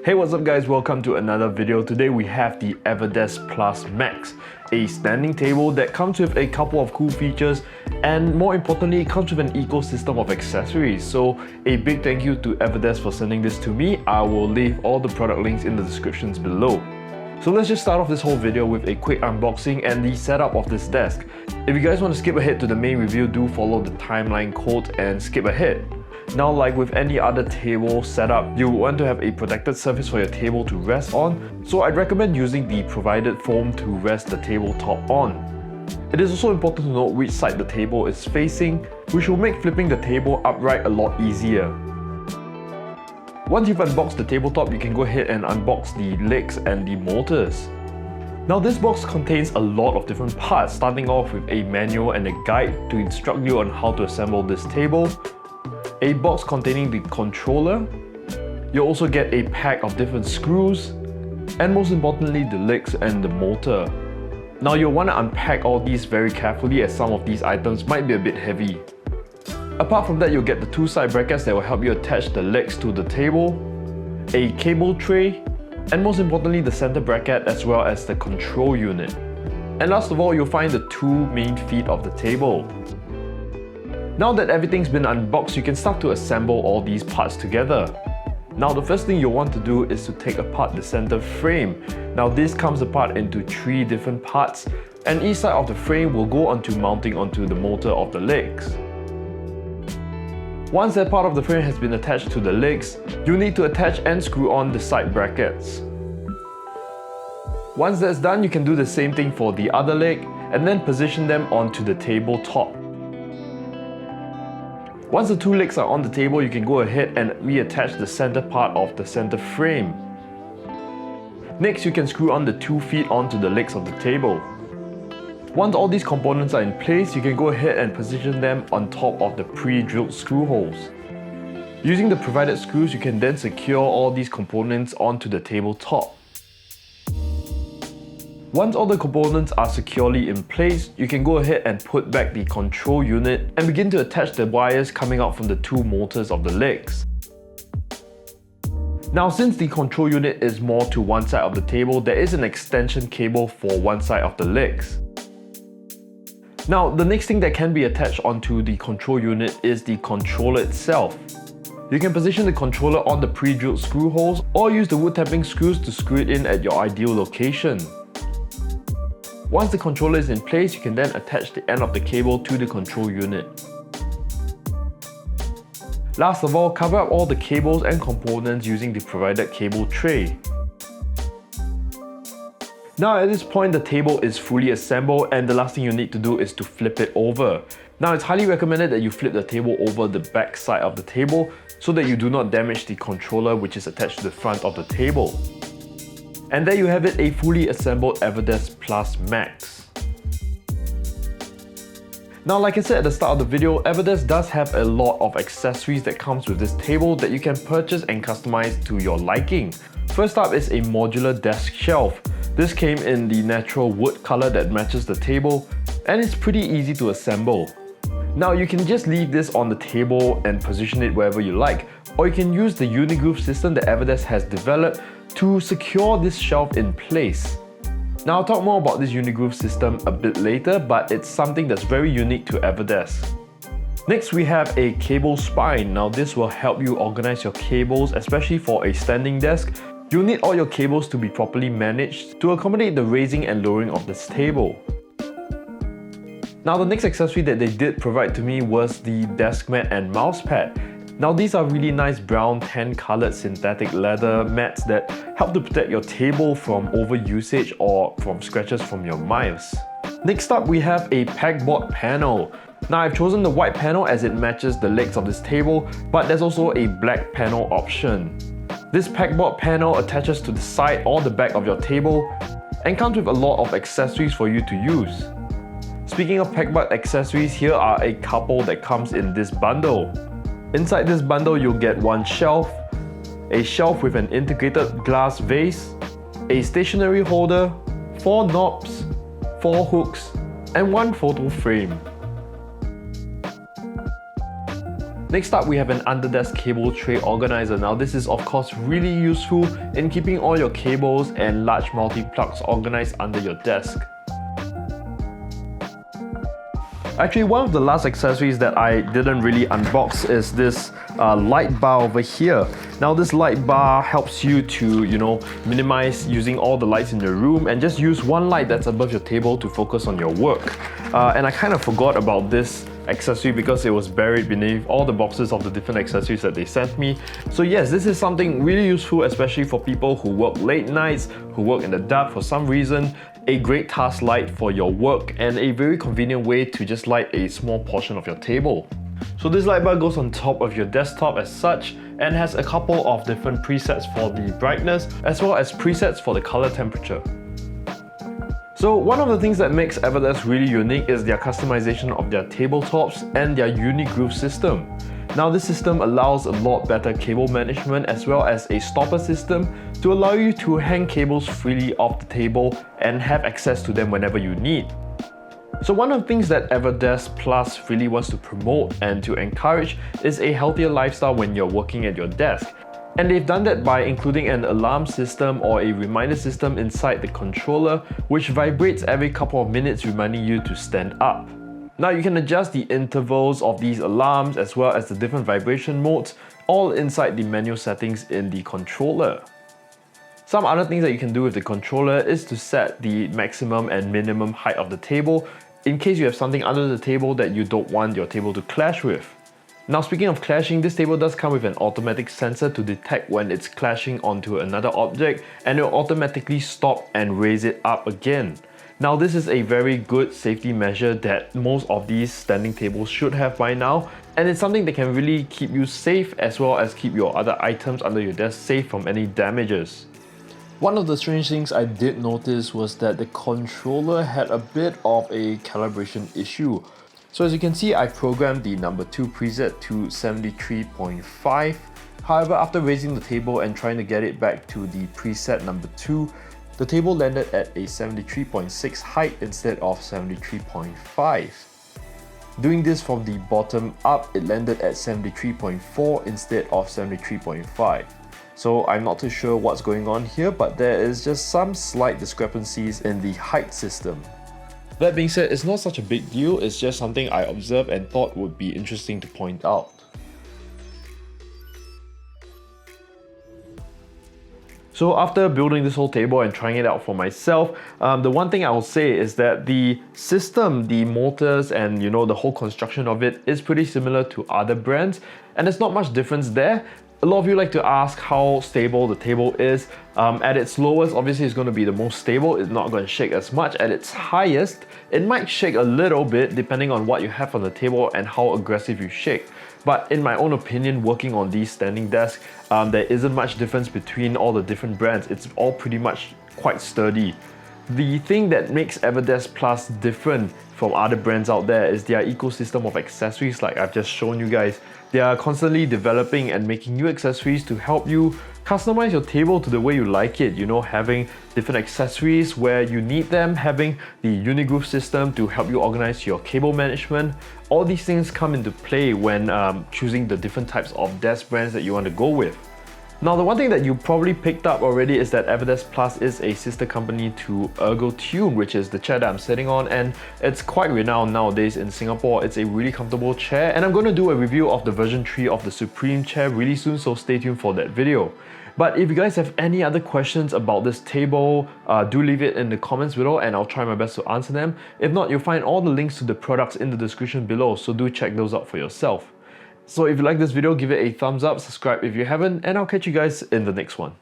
Hey, what's up guys, welcome to another video. Today we have the Everdesk Max, a standing table that comes with a couple of cool features and more importantly it comes with an ecosystem of accessories. So a big thank you to Everdesk for sending this to me. I will leave all the product links in the descriptions below. So let's just start off this whole video with a quick unboxing and the setup of this desk. If you guys want to skip ahead to the main review, do follow the timeline code and skip ahead. Now, like with any other table setup, you want to have a protected surface for your table to rest on, so I'd recommend using the provided foam to rest the tabletop on. It is also important to note which side the table is facing, which will make flipping the table upright a lot easier. Once you've unboxed the tabletop, you can go ahead and unbox the legs and the motors. Now this box contains a lot of different parts, starting off with a manual and a guide to instruct you on how to assemble this table, a box containing the controller, you'll also get a pack of different screws, and most importantly the legs and the motor. Now you'll want to unpack all these very carefully as some of these items might be a bit heavy. Apart from that, you'll get the two side brackets that will help you attach the legs to the table, a cable tray, and most importantly the center bracket as well as the control unit. And last of all, you'll find the two main feet of the table. Now that everything's been unboxed, you can start to assemble all these parts together. Now the first thing you'll want to do is to take apart the center frame. Now this comes apart into 3 different parts, and each side of the frame will go onto mounting onto the motor of the legs. Once that part of the frame has been attached to the legs, you need to attach and screw on the side brackets. Once that's done, you can do the same thing for the other leg and then position them onto the tabletop. Once the 2 legs are on the table, you can go ahead and reattach the center part of the center frame. Next, you can screw on the 2 feet onto the legs of the table. Once all these components are in place, you can go ahead and position them on top of the pre-drilled screw holes. Using the provided screws, you can then secure all these components onto the tabletop. Once all the components are securely in place, you can go ahead and put back the control unit and begin to attach the wires coming out from the 2 motors of the legs. Now, since the control unit is more to one side of the table, there is an extension cable for one side of the legs. Now, the next thing that can be attached onto the control unit is the controller itself. You can position the controller on the pre-drilled screw holes or use the wood tapping screws to screw it in at your ideal location. Once the controller is in place, you can then attach the end of the cable to the control unit. Last of all, cover up all the cables and components using the provided cable tray. Now at this point, the table is fully assembled and the last thing you need to do is to flip it over. Now it's highly recommended that you flip the table over the back side of the table so that you do not damage the controller which is attached to the front of the table. And there you have it, a fully assembled Everdesk Max. Now, like I said at the start of the video, Everdesk does have a lot of accessories that comes with this table that you can purchase and customize to your liking. First up is a modular desk shelf. This came in the natural wood color that matches the table, and it's pretty easy to assemble. Now you can just leave this on the table and position it wherever you like, or you can use the Unigroove system that Everdesk has developed to secure this shelf in place. Now I'll talk more about this Unigroove system a bit later, but it's something that's very unique to Everdesk. Next, we have a cable spine. Now this will help you organize your cables, especially for a standing desk. You'll need all your cables to be properly managed to accommodate the raising and lowering of this table. Now the next accessory that they did provide to me was the desk mat and mouse pad. Now these are really nice brown tan colored synthetic leather mats that help to protect your table from overusage or from scratches from your mouse. Next up, we have a pegboard panel. Now I've chosen the white panel as it matches the legs of this table, but there's also a black panel option. This pegboard panel attaches to the side or the back of your table and comes with a lot of accessories for you to use. Speaking of pegboard accessories, here are a couple that comes in this bundle. Inside this bundle, you'll get one shelf, a shelf with an integrated glass vase, a stationery holder, 4 knobs, 4 hooks, and 1 photo frame. Next up, we have an under-desk cable tray organizer. Now this is of course really useful in keeping all your cables and large multi-plugs organized under your desk. Actually, one of the last accessories that I didn't really unbox is this light bar over here. Now this light bar helps you to, minimize using all the lights in the room and just use one light that's above your table to focus on your work. And I kind of forgot about this accessory because it was buried beneath all the boxes of the different accessories that they sent me. So yes, this is something really useful, especially for people who work late nights, who work in the dark for some reason. A great task light for your work and a very convenient way to just light a small portion of your table. So this light bar goes on top of your desktop as such and has a couple of different presets for the brightness as well as presets for the color temperature. So one of the things that makes Everdesk really unique is their customization of their tabletops and their Unigroove system. Now this system allows a lot better cable management as well as a stopper system to allow you to hang cables freely off the table and have access to them whenever you need. So one of the things that Everdesk Plus really wants to promote and to encourage is a healthier lifestyle when you're working at your desk. And they've done that by including an alarm system or a reminder system inside the controller, which vibrates every couple of minutes reminding you to stand up. Now you can adjust the intervals of these alarms as well as the different vibration modes all inside the menu settings in the controller. Some other things that you can do with the controller is to set the maximum and minimum height of the table in case you have something under the table that you don't want your table to clash with. Now speaking of clashing, this table does come with an automatic sensor to detect when it's clashing onto another object and it will automatically stop and raise it up again. Now this is a very good safety measure that most of these standing tables should have by now, and it's something that can really keep you safe as well as keep your other items under your desk safe from any damages. One of the strange things I did notice was that the controller had a bit of a calibration issue. So as you can see, I programmed the number 2 preset to 73.5. However, after raising the table and trying to get it back to the preset number 2, the table landed at a 73.6 height instead of 73.5. Doing this from the bottom up, it landed at 73.4 instead of 73.5. So I'm not too sure what's going on here, but there is just some slight discrepancies in the height system. That being said, it's not such a big deal, it's just something I observed and thought would be interesting to point out. So after building this whole table and trying it out for myself, the one thing I will say is that the system, the motors and the whole construction of it is pretty similar to other brands, and there's not much difference there. A lot of you like to ask how stable the table is. At its lowest, obviously it's going to be the most stable, it's not going to shake as much. At its highest, it might shake a little bit depending on what you have on the table and how aggressive you shake. But in my own opinion, working on these standing desks, there isn't much difference between all the different brands. It's all pretty much quite sturdy. The thing that makes Everdesk Plus different from other brands out there is their ecosystem of accessories like I've just shown you guys. They are constantly developing and making new accessories to help you customize your table to the way you like it, having different accessories where you need them, having the Unigroove system to help you organize your cable management. All these things come into play when choosing the different types of desk brands that you want to go with. Now, the one thing that you probably picked up already is that Everdesk Plus is a sister company to ErgoTune, which is the chair that I'm sitting on, and it's quite renowned nowadays in Singapore. It's a really comfortable chair, and I'm going to do a review of the version 3 of the Supreme chair really soon, so stay tuned for that video. But if you guys have any other questions about this table, do leave it in the comments below and I'll try my best to answer them. If not, you'll find all the links to the products in the description below, so do check those out for yourself. So if you like this video, give it a thumbs up, subscribe if you haven't, and I'll catch you guys in the next one.